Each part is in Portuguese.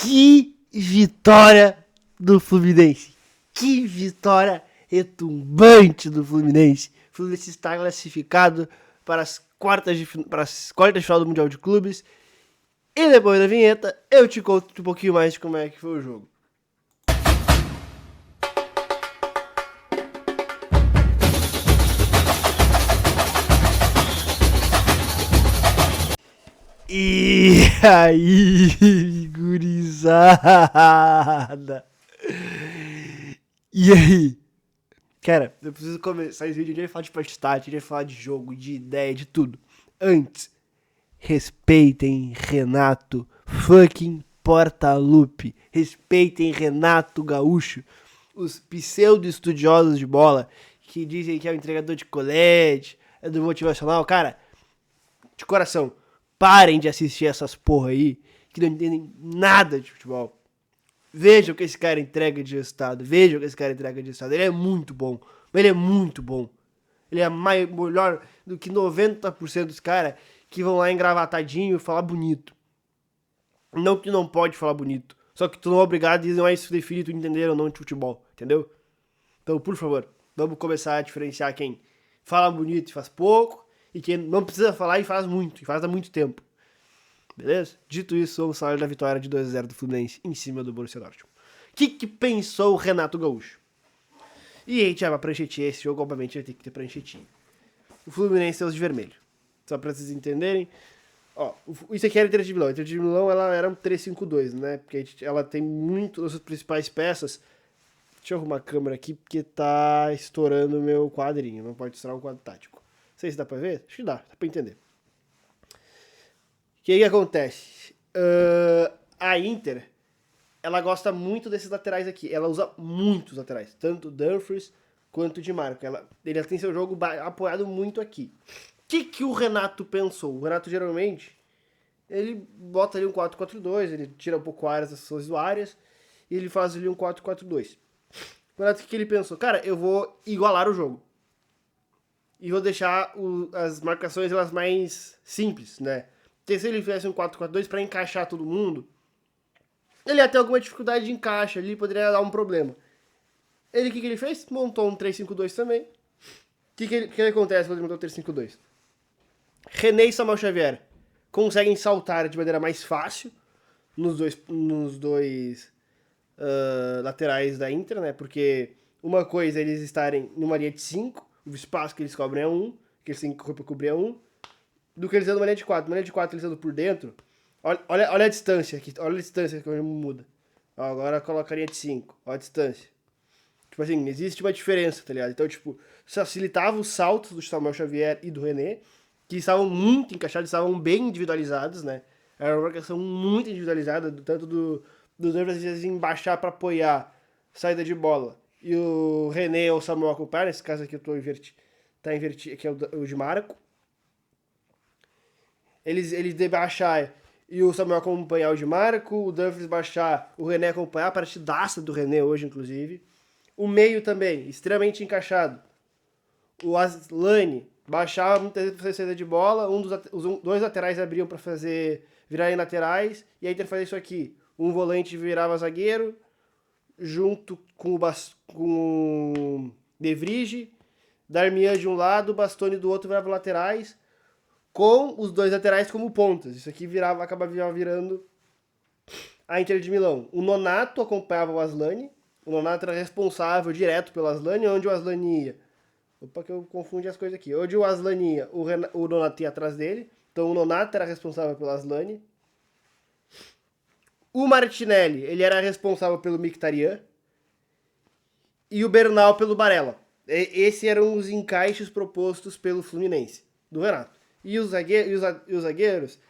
Que vitória do Fluminense! Que vitória retumbante do Fluminense! O Fluminense está classificado para as quartas de final do Mundial de Clubes. E depois da vinheta, eu te conto um pouquinho mais de como é que foi o jogo. E aí, gurizada? E aí? Cara, eu preciso começar esse vídeo de falar de postagem, de falar de jogo, de ideia, de tudo. Antes, respeitem Renato fucking Portaluppi. Respeitem Renato Gaúcho. Os pseudo-estudiosos de bola que dizem que é o entregador de colete, é do motivacional. Cara, de coração, parem de assistir essas porra aí que não entendem nada de futebol. Vejam o que esse cara entrega de resultado. Vejam o que esse cara entrega de resultado. Ele é muito bom. Ele é muito bom. Ele é melhor do que 90% dos caras que vão lá engravatadinho falar bonito. Não que não pode falar bonito. Só que tu não é obrigado a não é isso definir tu entender ou não de futebol. Entendeu? Então, por favor, vamos começar a diferenciar quem fala bonito e faz pouco. E quem não precisa falar e faz muito. E faz há muito tempo. Beleza? Dito isso, vamos falar da vitória de 2-0 do Fluminense em cima do Borussia Dortmund. O que pensou o Renato Gaúcho? E a gente vai pra pranchetinha. Esse jogo, obviamente, vai ter que ter pranchetinha. O Fluminense é os de vermelho. Só pra vocês entenderem. Ó, isso aqui era a Inter de Milão. A Inter de Milão, ela era um 3-5-2, né? Porque ela tem muito das principais peças. Deixa eu arrumar a câmera aqui, porque tá estourando o meu quadrinho. Não pode estourar um quadro tático. Não sei se dá pra ver. Acho que dá pra entender. O que acontece? A Inter, ela gosta muito desses laterais aqui. Ela usa muitos laterais. Tanto o Dumfries quanto o Di Marco. Ele tem seu jogo apoiado muito aqui. O que o Renato pensou? O Renato, geralmente, ele bota ali um 4-4-2. Ele tira um pouco áreas das suas áreas. E ele faz ali um 4-4-2. O Renato, o que ele pensou? Cara, eu vou igualar o jogo. E vou deixar as marcações elas mais simples, né? Porque se ele fizesse um 4-4-2 para encaixar todo mundo, ele ia ter alguma dificuldade de encaixe ali, poderia dar um problema. O que ele fez? Montou um 3-5-2 também. O que acontece quando ele montou o 3-5-2? René e Samuel Xavier conseguem saltar de maneira mais fácil nos dois laterais da Inter, né? Porque uma coisa é eles estarem numa linha de 5, o espaço que eles cobrem é 1, que eles têm que cobrir é 1, do que eles andam numa linha de 4. Uma linha de 4 eles andam por dentro. Olha a distância aqui. Olha a distância que muda. Ó, agora coloca a linha de 5. Olha a distância. Tipo assim, existe uma diferença, tá ligado? Então, tipo, facilitava os saltos do Samuel Xavier e do René, que estavam muito encaixados, estavam bem individualizados, né? Era uma marcação muito individualizada, tanto do Dumfries às vezes embaixar pra apoiar saída de bola. E o René ou o Samuel acompanhar, nesse caso aqui eu tô tá invertido, aqui é o Di Marco. Eles baixar e o Samuel acompanhar o Di Marco, o Dumfries baixar, o René acompanhar, a partidaça do René hoje, inclusive. O meio também, extremamente encaixado. O Aslani baixava muitas vezes para fazer saída de bola, os dois laterais abriam para virarem laterais, e a Inter fazia isso aqui. Um volante virava zagueiro, junto com o De Vrij, Darmian de um lado, Bastoni do outro virava laterais, com os dois laterais como pontas. Isso aqui acabava virando a Inter de Milão. O Nonato acompanhava o Aslani. O Nonato era responsável direto pelo Aslani, onde o Aslani ia. Opa, que eu confundi as coisas aqui. Onde o Aslani ia, o Nonato ia atrás dele. Então o Nonato era responsável pelo Aslani. O Martinelli, ele era responsável pelo Mkhitaryan. E o Bernal pelo Barella. Esses eram os encaixes propostos pelo Fluminense, do Renato. E os zagueiros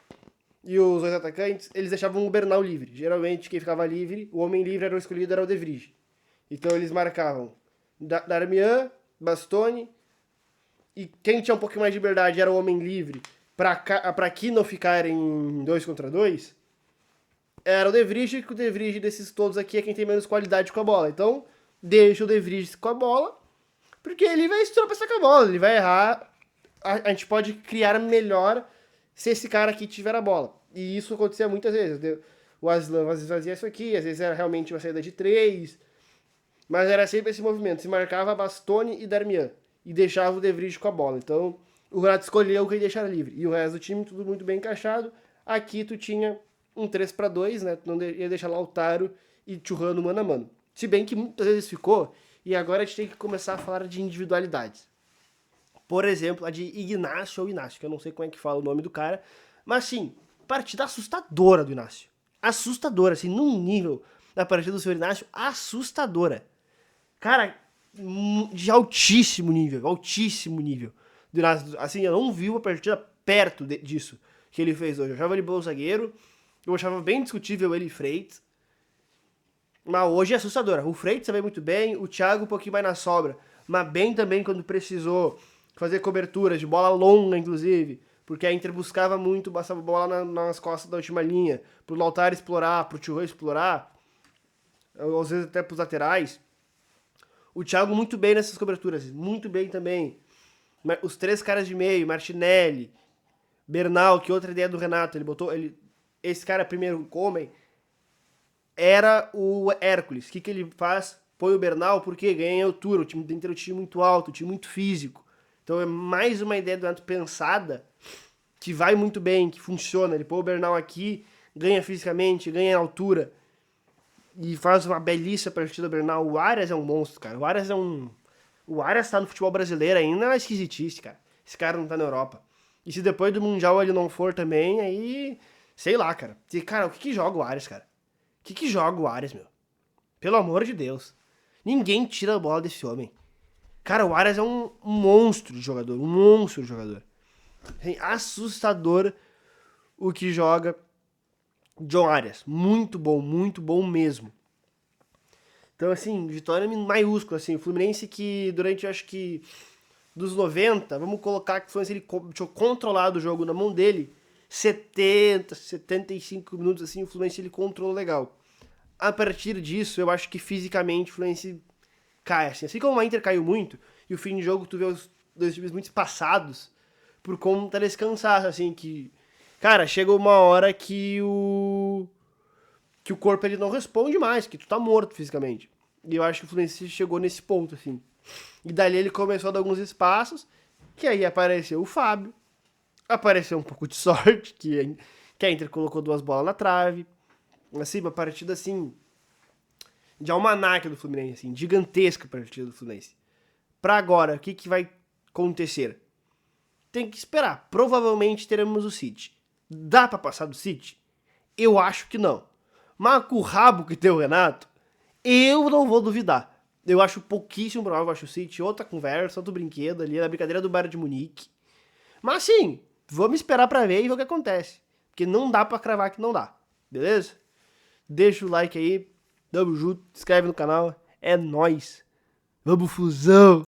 e os dois atacantes, eles deixavam o Bernal livre. Geralmente, quem ficava livre, o homem livre era o escolhido, era o De Vrij. Então, eles marcavam Darmian, Bastoni, e quem tinha um pouquinho mais de liberdade era o homem livre, para aqui não ficarem 2 contra 2, era o De Vrij, que o De Vrij desses todos aqui é quem tem menos qualidade com a bola. Então, deixa o De Vrij com a bola, porque ele vai estropeçar com a bola, ele vai errar. A gente pode criar melhor se esse cara aqui tiver a bola. E isso acontecia muitas vezes. o Aslan às vezes fazia isso aqui, às vezes era realmente uma saída de 3, mas era sempre esse movimento, se marcava Bastoni e Darmian, e deixava o De Vrij com a bola. Então, o Renato escolheu quem deixar livre, e o resto do time tudo muito bem encaixado. Aqui tu tinha um 3-2, né, tu não ia deixar Lautaro e Thuram mano a mano. Se bem que muitas vezes ficou, e agora a gente tem que começar a falar de individualidades. Por exemplo, a de Ignacio ou Inácio, que eu não sei como é que fala o nome do cara, mas sim, partida assustadora do Inácio. Assustadora, assim, num nível da partida do seu Inácio, assustadora. Cara, de altíssimo nível, altíssimo nível. Do Inácio, assim, eu não vi uma partida perto disso que ele fez hoje. Eu achava ele bom zagueiro, eu achava bem discutível ele e Freitas, mas hoje é assustadora. O Freitas também muito bem, o Thiago um pouquinho mais na sobra, mas bem também quando precisou fazer cobertura de bola longa, inclusive, porque a Inter buscava muito, passava bola nas costas da última linha, pro Lautaro explorar, pro Thuram explorar, às vezes até pros laterais. O Thiago muito bem nessas coberturas, muito bem também. Os 3 caras de meio, Martinelli, Bernal, que outra ideia do Renato, esse cara primeiro Comem, era o Hércules. O que ele faz? Põe o Bernal porque ganha altura, o time do Inter é um time muito alto, um time muito físico. Então é mais uma ideia do Renato pensada, que vai muito bem, que funciona. Ele põe o Bernal aqui, ganha fisicamente, ganha altura, e faz uma belíssima partida do Bernal. O Arias é um monstro, cara. O Arias tá no futebol brasileiro ainda, é uma esquisitice, cara. Esse cara não tá na Europa. E se depois do Mundial ele não for também, aí... Sei lá, cara. E, cara, o que joga o Arias, cara? O que joga o Arias, meu? Pelo amor de Deus. Ninguém tira a bola desse homem. Cara, o Arias é um monstro de jogador. Um monstro de jogador. É assustador o que joga John Arias. Muito bom mesmo. Então, assim, vitória maiúscula, assim. O Fluminense que durante, acho que, dos 90, vamos colocar que o Fluminense ele tinha controlado o jogo na mão dele. 70, 75 minutos, assim, o Fluminense ele controlou legal. A partir disso, eu acho que fisicamente o Fluminense cai, assim como a Inter caiu muito, e o fim de jogo tu vê os dois times muito espaçados, por conta desse cansaço, assim, que, cara, chega uma hora que o corpo ele não responde mais, que tu tá morto fisicamente. E eu acho que o Fluminense chegou nesse ponto, assim. E dali ele começou a dar alguns espaços, que aí apareceu o Fábio, apareceu um pouco de sorte, que a Inter colocou 2 bolas na trave, assim, uma partida, assim, de almanaque do Fluminense, assim, gigantesca partida do Fluminense. Pra agora, o que vai acontecer? Tem que esperar. Provavelmente teremos o City. Dá pra passar do City? Eu acho que não. Mas com o rabo que tem o Renato, eu não vou duvidar. Eu acho pouquíssimo provável, eu acho o City outra conversa, outro brinquedo ali, na brincadeira do Bayern de Munique. Mas sim, vamos esperar pra ver e ver o que acontece. Porque não dá pra cravar que não dá. Beleza? Deixa o like aí, tamo junto, se inscreve no canal, é nóis. Vamos, Fusão!